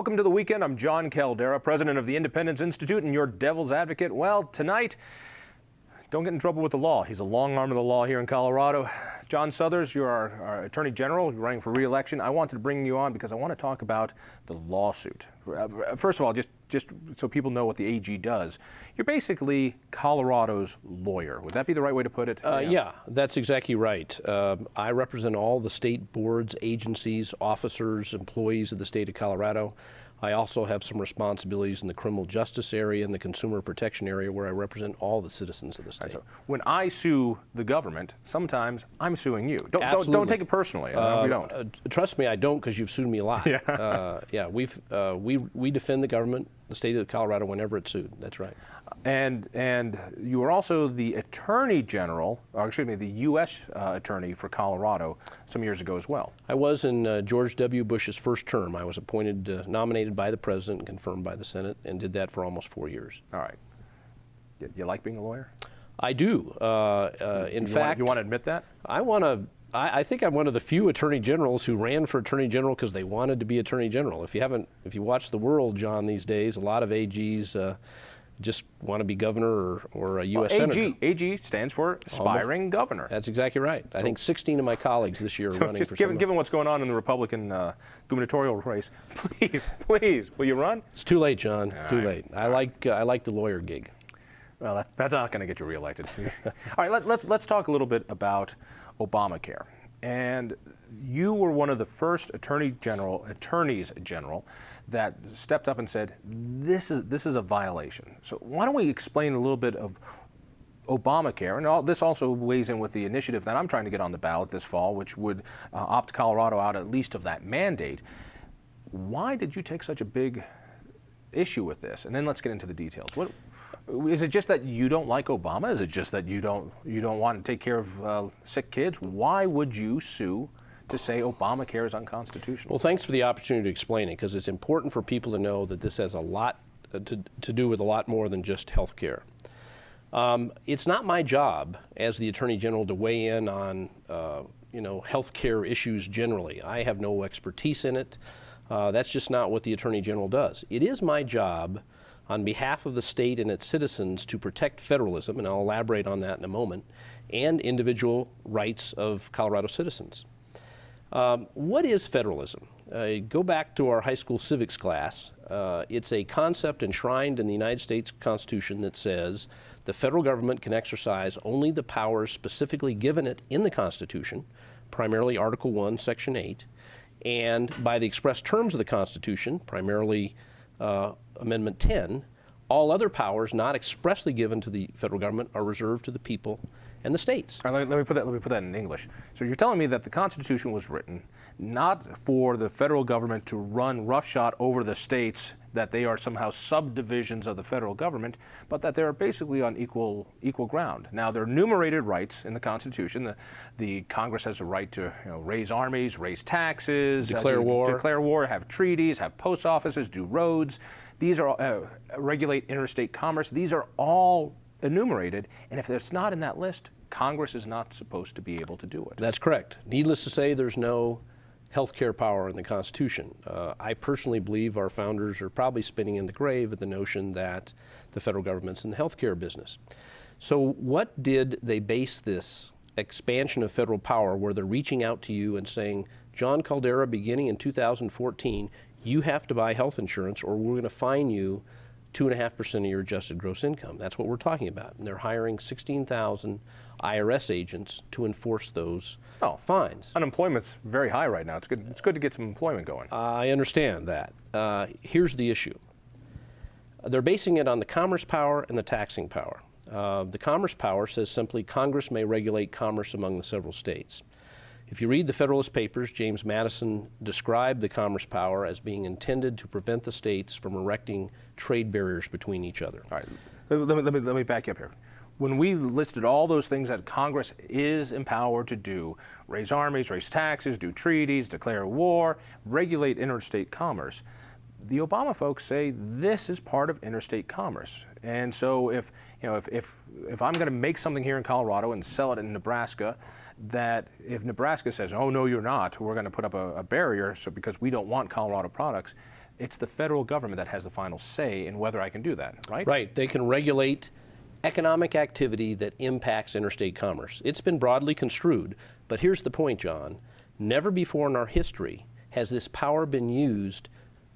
Welcome to the weekend. I'm Jon Caldara, president of the Independence Institute and your devil's advocate. Well, tonight, don't get in trouble with the law. He's a long arm of the law here in Colorado. Jon Suthers, you're our Attorney General. You're running for re-election. I wanted to bring you on because I want to talk about the lawsuit. First of all, just so people know what the AG does, you're basically Colorado's lawyer. Would that be the right way to put it? Yeah, that's exactly right. I represent all the state boards, agencies, officers, employees of the state of Colorado. I also have some responsibilities in the criminal justice area and the consumer protection area where I represent all the citizens of the state. So when I sue the government, sometimes I'm suing you. Don't take it personally. We don't. Trust me, I don't, because you've sued me a lot. Yeah. We defend the government, the state of Colorado, whenever it's sued. That's right. And you were also the Attorney General, or excuse me, the U.S. Attorney for Colorado some years ago as well. I was in George W. Bush's first term. I was appointed, nominated by the President and confirmed by the Senate, and did that for almost 4 years. All right. You like being a lawyer? I do. In fact, you want to admit that? I think I'm one of the few attorney generals who ran for attorney general because they wanted to be attorney general. If you watch the world, John, these days, a lot of AGs just want to be governor or a U.S. senator. AG stands for aspiring governor. That's exactly right. I think 16 of my colleagues this year are running for senator. Given what's going on in the Republican gubernatorial race, please, will you run? It's too late, John. Too late. I like the lawyer gig. Well, that's not going to get you reelected. All right, let's talk a little bit about Obamacare. And you were one of the first attorneys general that stepped up and said, this is a violation. So why don't we explain a little bit of Obamacare, and this also weighs in with the initiative that I'm trying to get on the ballot this fall, which would opt Colorado out at least of that mandate. Why did you take such a big issue with this? And then let's get into the details. Is it just that you don't like Obama? Is it just that you don't want to take care of sick kids? Why would you sue to say Obamacare is unconstitutional? Well, thanks for the opportunity to explain it, because it's important for people to know that this has a lot to do with a lot more than just health care. It's not my job as the Attorney General to weigh in on health care issues generally. I have no expertise in it. That's just not what the Attorney General does. It is my job on behalf of the state and its citizens to protect federalism, and I'll elaborate on that in a moment, and individual rights of Colorado citizens. What is federalism? Go back to our high school civics class. It's a concept enshrined in the United States Constitution that says the federal government can exercise only the powers specifically given it in the Constitution, primarily Article 1, Section 8, and by the express terms of the Constitution, primarily Amendment 10, all other powers not expressly given to the federal government are reserved to the people and the states. All right, let me put that in English. So you're telling me that the Constitution was written not for the federal government to run roughshod over the states, that they are somehow subdivisions of the federal government, but that they're basically on equal ground. Now, there are enumerated rights in the Constitution. The Congress has a right to raise armies, raise taxes, declare war, have treaties, have post offices, do roads. These are regulate interstate commerce. These are all enumerated, and if it's not in that list, Congress is not supposed to be able to do it. That's correct. Needless to say, there's no health care power in the Constitution. I personally believe our founders are probably spinning in the grave at the notion that the federal government's in the health care business. So what did they base this expansion of federal power, where they're reaching out to you and saying, Jon Caldara, beginning in 2014, you have to buy health insurance or we're going to fine you 2.5% of your adjusted gross income. That's what we're talking about. And they're hiring 16,000 IRS agents to enforce those fines. Unemployment's very high right now. It's good to get some employment going. I understand that. Here's the issue. They're basing it on the commerce power and the taxing power. The commerce power says simply Congress may regulate commerce among the several states. If you read the Federalist Papers, James Madison described the commerce power as being intended to prevent the states from erecting trade barriers between each other. All right, let me back you up here. When we listed all those things that Congress is empowered to do, raise armies, raise taxes, do treaties, declare war, regulate interstate commerce, the Obama folks say this is part of interstate commerce. And so if I'm going to make something here in Colorado and sell it in Nebraska, that if Nebraska says, oh, no, you're not, we're going to put up a barrier because we don't want Colorado products, it's the federal government that has the final say in whether I can do that, right? Right. They can regulate economic activity that impacts interstate commerce. It's been broadly construed, but here's the point, John. Never before in our history has this power been used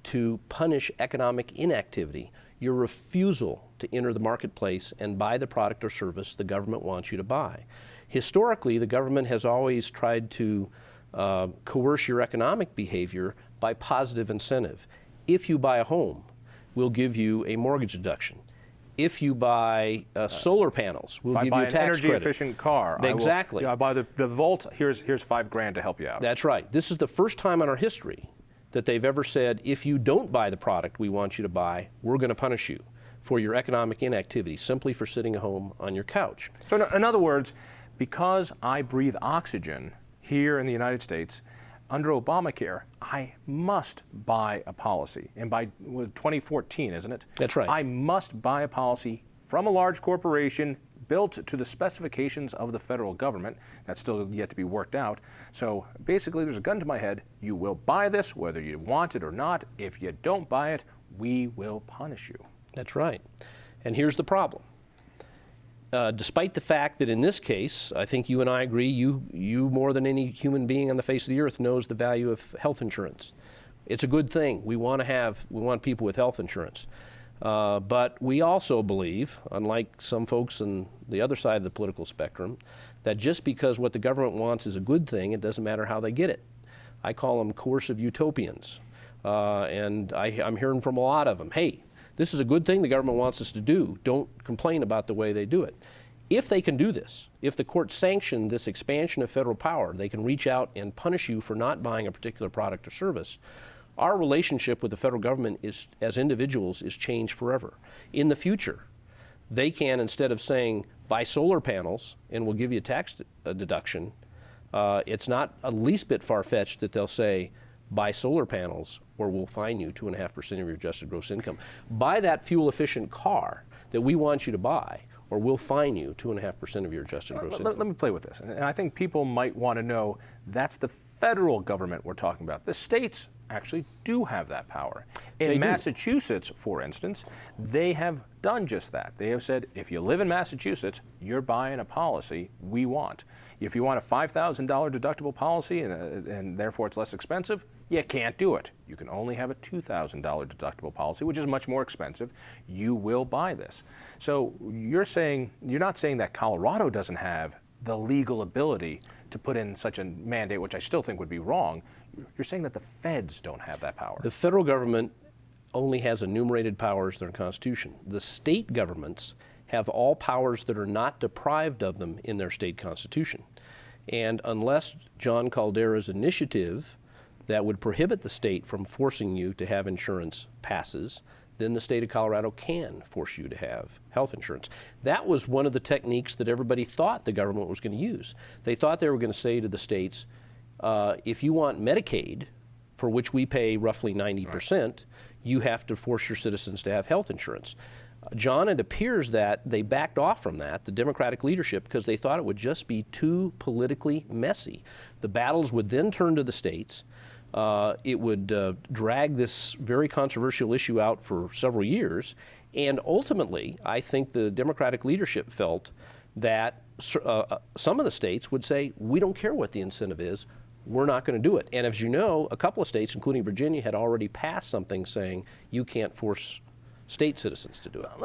to punish economic inactivity, your refusal to enter the marketplace and buy the product or service the government wants you to buy. Historically, the government has always tried to coerce your economic behavior by positive incentive. If you buy a home, we'll give you a mortgage deduction. If you buy solar panels, we'll give you a tax credit. If I buy an energy-efficient car, exactly. I buy the Volt, here's $5,000 to help you out. That's right. This is the first time in our history that they've ever said, if you don't buy the product we want you to buy, we're going to punish you for your economic inactivity, simply for sitting at home on your couch. So in other words, because I breathe oxygen here in the United States, under Obamacare, I must buy a policy. And by 2014, isn't it? That's right. I must buy a policy from a large corporation built to the specifications of the federal government. That's still yet to be worked out. So basically, there's a gun to my head. You will buy this, whether you want it or not. If you don't buy it, we will punish you. That's right. And here's the problem. Despite the fact that in this case, I think you and I agree, you more than any human being on the face of the earth knows the value of health insurance. It's a good thing. We want people with health insurance. But we also believe, unlike some folks on the other side of the political spectrum, that just because what the government wants is a good thing, it doesn't matter how they get it. I call them coercive utopians. And I'm hearing from a lot of them, hey, this is a good thing the government wants us to do. Don't complain about the way they do it. If they can do this, if the court sanctioned this expansion of federal power, they can reach out and punish you for not buying a particular product or service. Our relationship with the federal government as individuals is changed forever. In the future, they can, instead of saying, buy solar panels and we'll give you a tax deduction, it's not a least bit far-fetched that they'll say, buy solar panels or we'll fine you 2.5% of your adjusted gross income. Buy that fuel-efficient car that we want you to buy or we'll fine you 2.5% of your adjusted gross income. Let me play with this. And I think people might want to know that's the federal government we're talking about. The states actually do have that power. In Massachusetts, for instance, they have done just that. They have said, if you live in Massachusetts, you're buying a policy we want. If you want a $5,000 deductible policy and therefore it's less expensive, you can't do it. You can only have a $2,000 deductible policy, which is much more expensive. You will buy this. So you're not saying that Colorado doesn't have the legal ability to put in such a mandate, which I still think would be wrong. You're saying that the feds don't have that power. The federal government only has enumerated powers in their Constitution. The state governments have all powers that are not deprived of them in their state constitution. And unless Jon Caldara's initiative that would prohibit the state from forcing you to have insurance passes, then the state of Colorado can force you to have health insurance. That was one of the techniques that everybody thought the government was going to use. They thought they were going to say to the states, if you want Medicaid, for which we pay roughly 90%, you have to force your citizens to have health insurance. John, it appears that they backed off from that, the Democratic leadership, because they thought it would just be too politically messy. The battles would then turn to the states. It would drag this very controversial issue out for several years. And ultimately, I think the Democratic leadership felt that some of the states would say, we don't care what the incentive is. We're not going to do it. And as you know, a couple of states, including Virginia, had already passed something saying you can't force state citizens to do it.